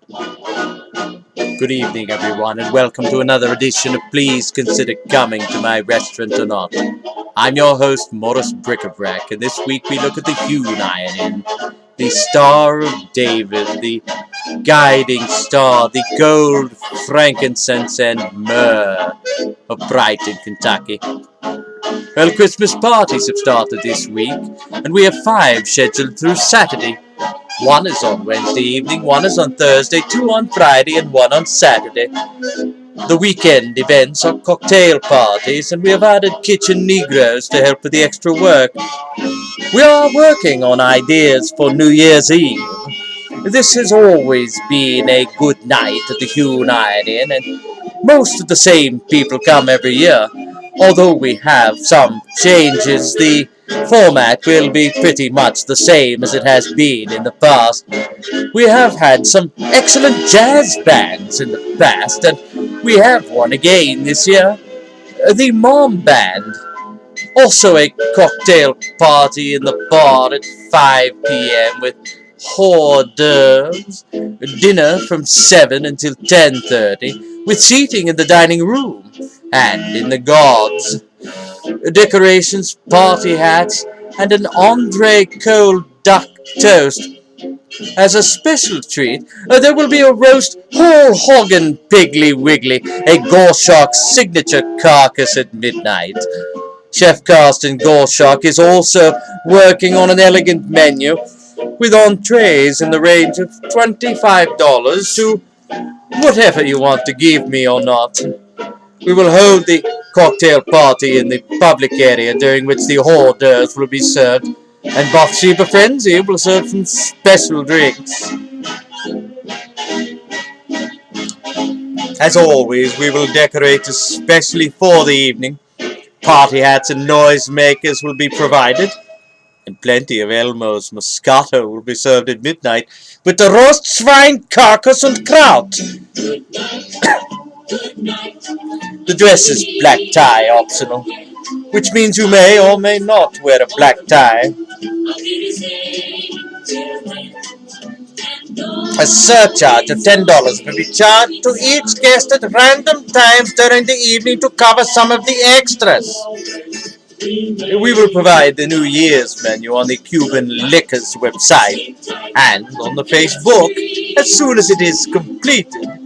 Good evening, everyone, and welcome to another edition of Please Consider Coming to My Restaurant or Not. I'm your host, Morris Bric-A-Brac, and this week we look at the Hewn Iron, the Star of David, the guiding star, the gold, frankincense, and myrrh of Brighton, Kentucky. Well, Christmas parties have started this week, and we have 5 scheduled through Saturday. 1 is on Wednesday evening, 1 is on Thursday, 2 on Friday, and 1 on Saturday. The weekend events are cocktail parties, and we have added kitchen negroes to help with the extra work. We are working on ideas for New Year's Eve. This has always been a good night at the Hewn Iron, and most of the same people come every year. Although we have some changes, the format will be pretty much the same as it has been in the past. We have had some excellent jazz bands in the past, and we have one again this year, the Mom Band. Also a cocktail party in the bar at 5 p.m. with hors d'oeuvres, dinner from 7 until 10:30, with seating in the dining room and in the gods. Decorations, party hats, and an Andre cold duck toast. As a special treat, there will be a roast whole hog and piggly wiggly, a Gorshark signature carcass at midnight. Chef Carsten Gorshark is also working on an elegant menu with entrees in the range of $25 to whatever you want to give me or not. We will hold the cocktail party in the public area, during which the hors d'oeuvres will be served, and Bathsheba Frenzy will serve some special drinks. As always, we will decorate especially for the evening. Party hats and noisemakers will be provided, and plenty of Elmo's Moscato will be served at midnight, with the roast swine carcass and kraut. The dress is black tie optional, which means you may or may not wear a black tie. A surcharge of $10 will be charged to each guest at random times during the evening to cover some of the extras. We will provide the New Year's menu on the Cuban Liquors website and on the Facebook as soon as it is completed.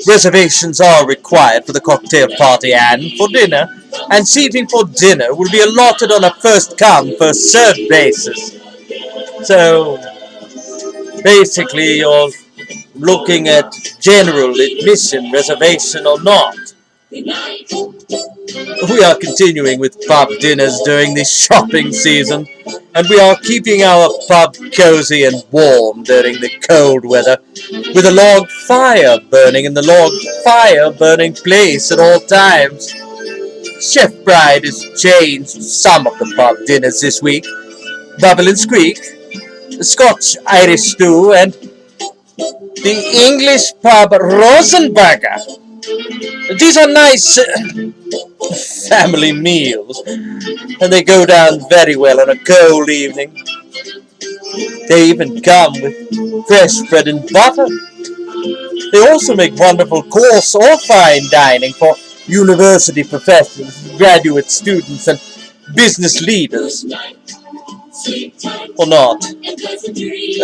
Reservations are required for the cocktail party and for dinner, and seating for dinner will be allotted on a first-come, first-served basis. So, basically, you're looking at general admission, reservation or not. We are continuing with pub dinners during the shopping season, and we are keeping our pub cozy and warm during the cold weather, with a log fire burning in the log fire burning place at all times. Chef Bride has changed some of the pub dinners this week. Bubble and Squeak, Scotch Irish stew, and the English pub Rosenberger. These are nice family meals, and they go down very well on a cold evening. They even come with fresh bread and butter. They also make wonderful course or fine dining for university professors, graduate students, and business leaders. Or not.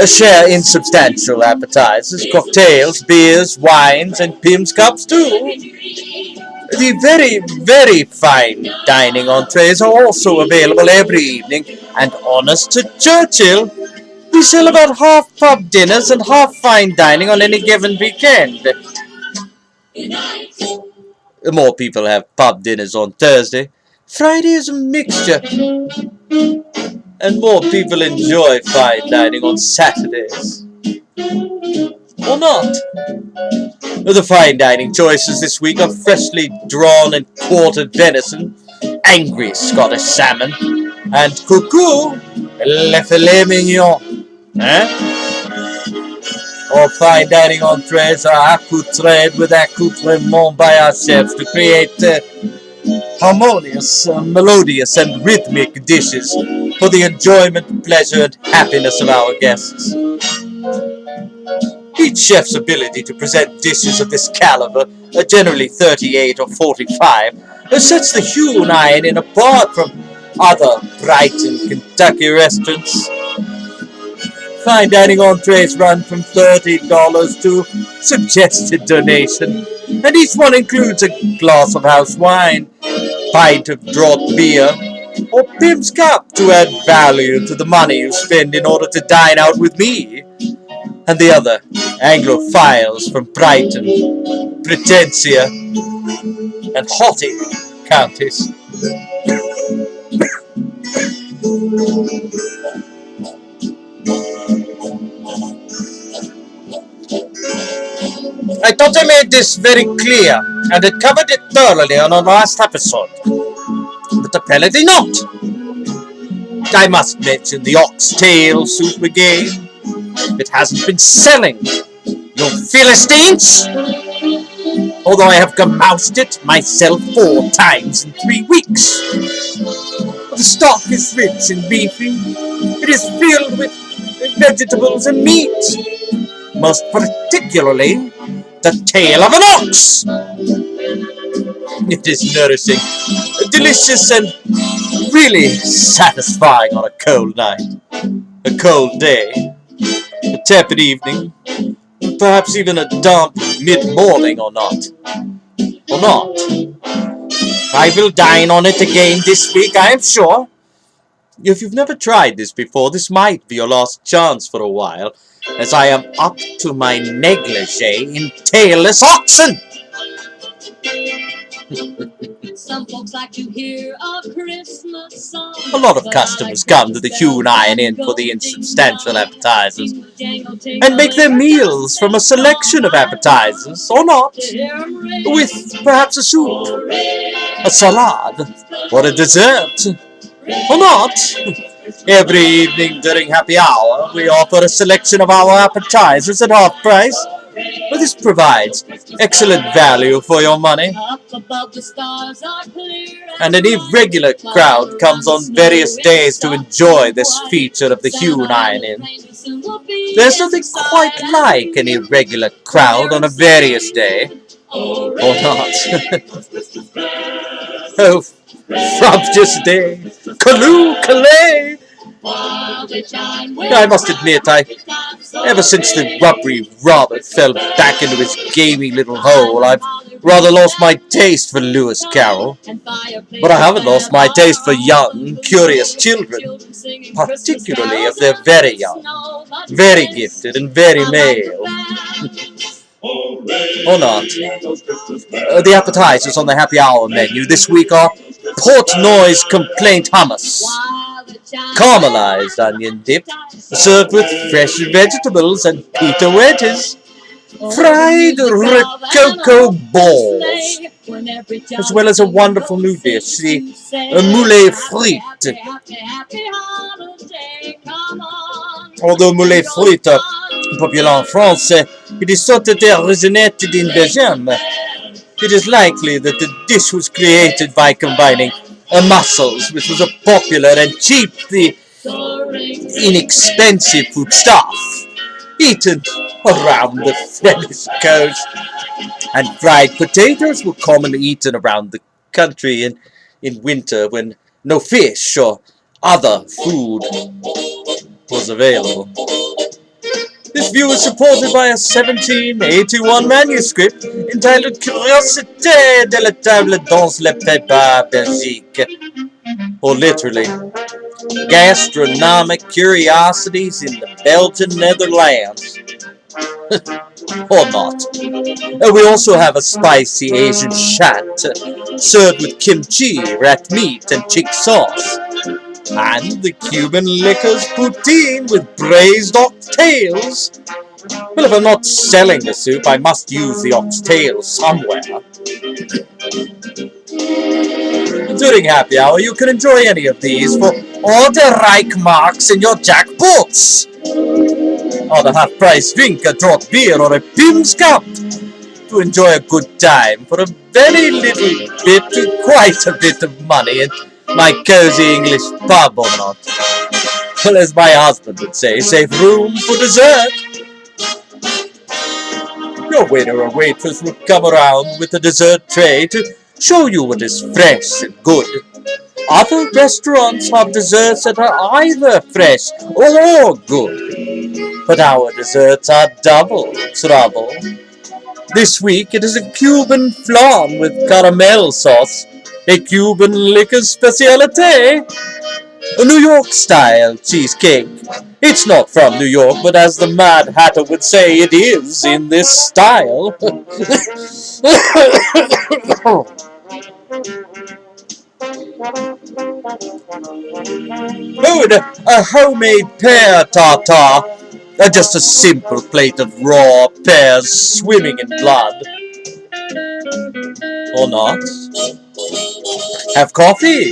Share insubstantial appetizers, cocktails, beers, wines, and Pim's cups too. The very, very fine dining entrees are also available every evening, and honest to Churchill, we sell about half pub dinners and half fine dining on any given weekend. More people have pub dinners on Thursday. Friday is a mixture, and more people enjoy fine dining on Saturdays. Or not. The fine dining choices this week are freshly drawn and quartered venison, angry Scottish salmon, and coucou, le filet mignon. All fine dining entrees are accoutrés with accoutrement by our chefs to create harmonious, melodious, and rhythmic dishes for the enjoyment, pleasure, and happiness of our guests. Each Each chef's ability to present dishes of this caliber, generally 38 or 45, sets the Hewn Iron apart from other Brighton, Kentucky restaurants. Fine dining entrees run from $30 to suggested donation, and each one includes a glass of house wine, pint of draught beer, or Pim's Cup to add value to the money you spend in order to dine out with me and the other Anglophiles from Brighton, Pretensia, and haughty counties. I thought I made this very clear, and had covered it thoroughly on our last episode, but apparently not. I must mention the oxtail soup again. It hasn't been selling, you Philistines! Although I have gamoused it myself 4 times in 3 weeks. The stock is rich and beefy. It is filled with vegetables and meat, most particularly the tail of an ox. It is nourishing, delicious, and really satisfying on a cold night, a cold day, a tepid evening, perhaps even a damp mid-morning or not. Or not. I will dine on it again this week, I am sure. If you've never tried this before, this might be your last chance for a while, as I am up to my negligee in tailless oxen. Some folks like to hear a Christmas song. A lot of customers come to the Hewn Iron Inn for the insubstantial appetizers, and make their meals from a selection of appetizers, or not, with perhaps a soup, a salad, or a dessert, or not. Every evening during happy hour, we offer a selection of our appetizers at half price. This provides excellent value for your money. And an irregular crowd comes on various days to enjoy this feature of the Hewn Iron Inn. There's nothing quite like an irregular crowd on a various day. Or not. Oh, frabjous day, Callooh, Calais! I must admit, ever since the rubbery Robert fell back into his gamey little hole, I've rather lost my taste for Lewis Carroll. But I haven't lost my taste for young, curious children, particularly if they're very young, very gifted, and very male. Or not. The appetizers on the happy hour menu this week are Portnoy's Complaint Hummus, caramelized onion dip, served with fresh vegetables and pita wedges, fried rococo balls, as well as a wonderful new dish, the moulet frite. Although moulet frite are popular in France, it is thought that they originated in Belgium. It is likely that the dish was created by combining mussels, which was a popular and cheaply inexpensive foodstuff, eaten around the Flemish coast, and fried potatoes were commonly eaten around the country in winter when no fish or other food was available. This view is supported by a 1781 manuscript entitled Curiosité de la table dans le Pays Belgique, or literally, Gastronomic Curiosities in the Belgian Netherlands. Or not. We also have a spicy Asian chat, served with kimchi, rat meat, and chick sauce. And the Cuban liquors poutine with braised oxtails. Well, if I'm not selling the soup, I must use the oxtail somewhere. During happy hour, you can enjoy any of these for all the Reich marks in your jackpots. Or the half-price drink, a draught beer, or a Pim's Cup. To enjoy a good time for a very little bit, quite a bit of money in my cozy English pub or not. Well, as my husband would say, save room for dessert. Your waiter or waitress will come around with a dessert tray to show you what is fresh and good. Other restaurants have desserts that are either fresh or good, but our desserts are double trouble. This week it is a Cuban flan with caramel sauce, a Cuban liquor specialty, a New York style cheesecake. It's not from New York, but as the Mad Hatter would say, it is in this style. Oh, and a homemade pear tartare. Just a simple plate of raw pears swimming in blood. Or not. Have coffee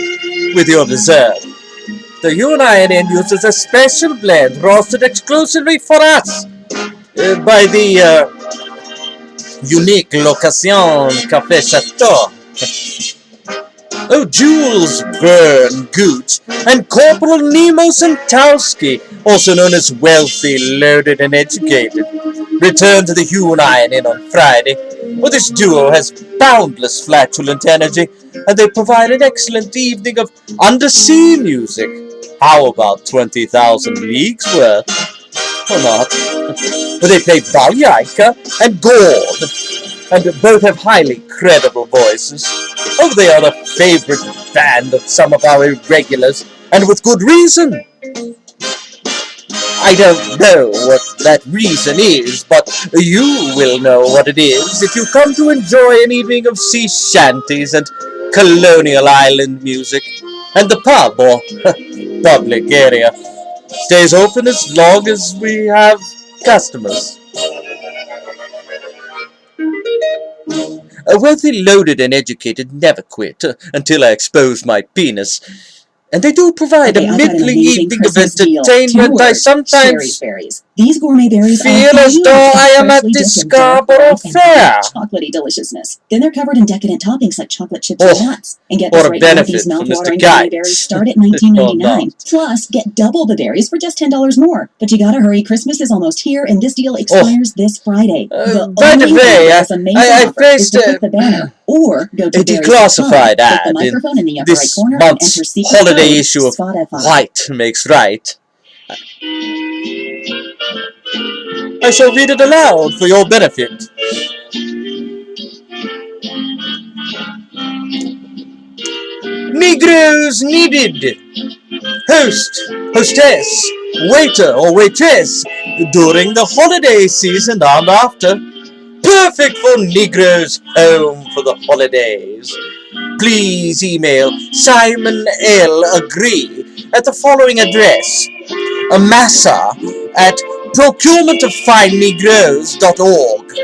with your dessert. The Hewn uses a special blend roasted exclusively for us by the unique Location Café Chateau. Oh, Jules Verne Gooch and Corporal Nemo Santowski, also known as Wealthy, Loaded, and Educated, return to the Hewn Iron Inn on Friday. Well, this duo has boundless flatulent energy, and they provide an excellent evening of undersea music. How about 20,000 leagues worth? Or not? They play Balyaika and Gord, and both have highly credible voices. Oh, they are the favorite band of some of our irregulars, and with good reason. I don't know what that reason is, but you will know what it is if you come to enjoy an evening of sea shanties and colonial island music, and the pub or public area stays open as long as we have customers. A Wealthy, Loaded, and Educated never quit until I expose my penis. And they do provide a middling evening of entertainment. I sometimes These gourmet berries feel as though I am at the Scarborough Fair. Chocolatey deliciousness. Then they're covered in decadent toppings like chocolate chips Oh, and nuts. And get what this a right now, benefit these for Mr. mouth-watering Geitz. gourmet berries start at $19.99. Plus, get double the berries for just $10 more. But you gotta hurry, Christmas is almost here, and this deal expires this Friday. By the way, I placed the banner. Or go to a declassified ad the microphone in the upper right this corner month's and enter secret holiday code issue of Spotify. White Makes Right. I shall read it aloud for your benefit. Negroes needed. Host, hostess, waiter or waitress during the holiday season and after. Perfect for Negroes home for the holidays. Please email Simon L. Agree at the following address: Amasa at procurementoffinenegroes.org.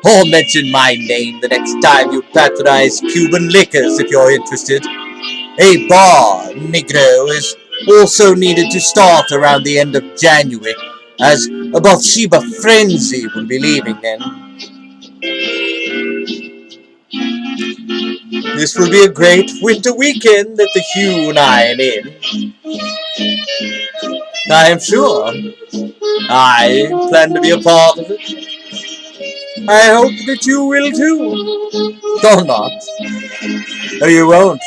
Or mention my name the next time you patronize Cuban liquors if you're interested. A bar Negro is also needed to start around the end of January, as Bathsheba Frenzy will be leaving then. This will be a great winter weekend at the Hewn Iron Inn. I am sure. I plan to be a part of it. I hope that you will too. Or not. Or you won't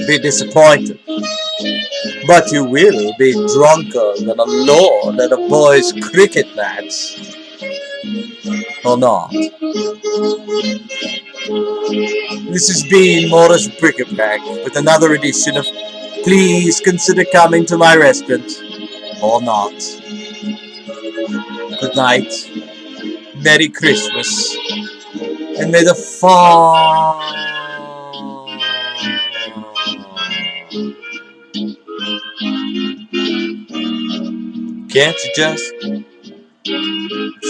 be disappointed. But you will be drunker than a lord at a boys' cricket match. Or not. This has been Morris Bric-A-Brac with another edition of Please Consider Coming to My Restaurant. Or not. Good night. Merry Christmas. And may the farm... Can't you just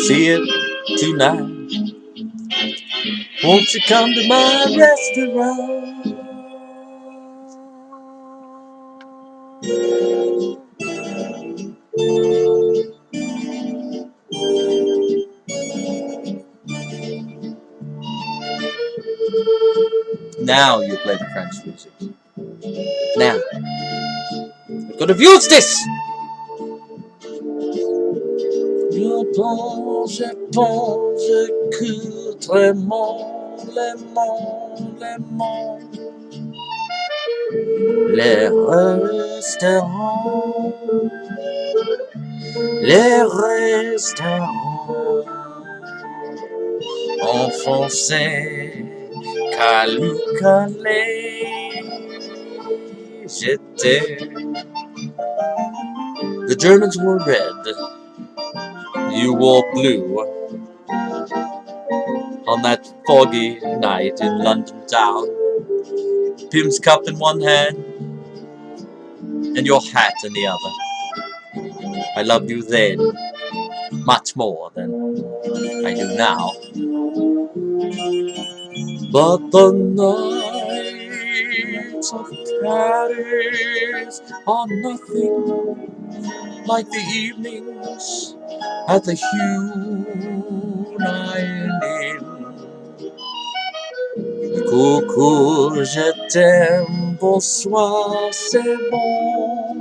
see it tonight? Won't you come to my restaurant? Now you play the French music. Now. I could have used this! je pense que vraiment les restaurants, enfoncés, calucalés, j'étais. The Germans wore red, you wore blue. On that foggy night in London town, Pim's cup in one hand and your hat in the other. I loved you then, much more than I do now. But the nights of Paris are nothing like the evenings at the Hewn Inn. Coucou, je t'aime, bonsoir, c'est bon.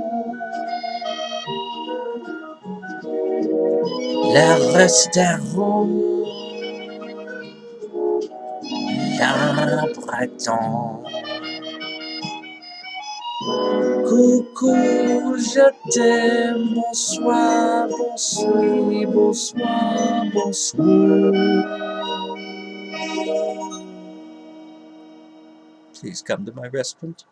Les restaurants, la Brighton. Coucou, je t'aime, bonsoir, bonsoir, bonsoir, bonsoir. Please come to my restaurant.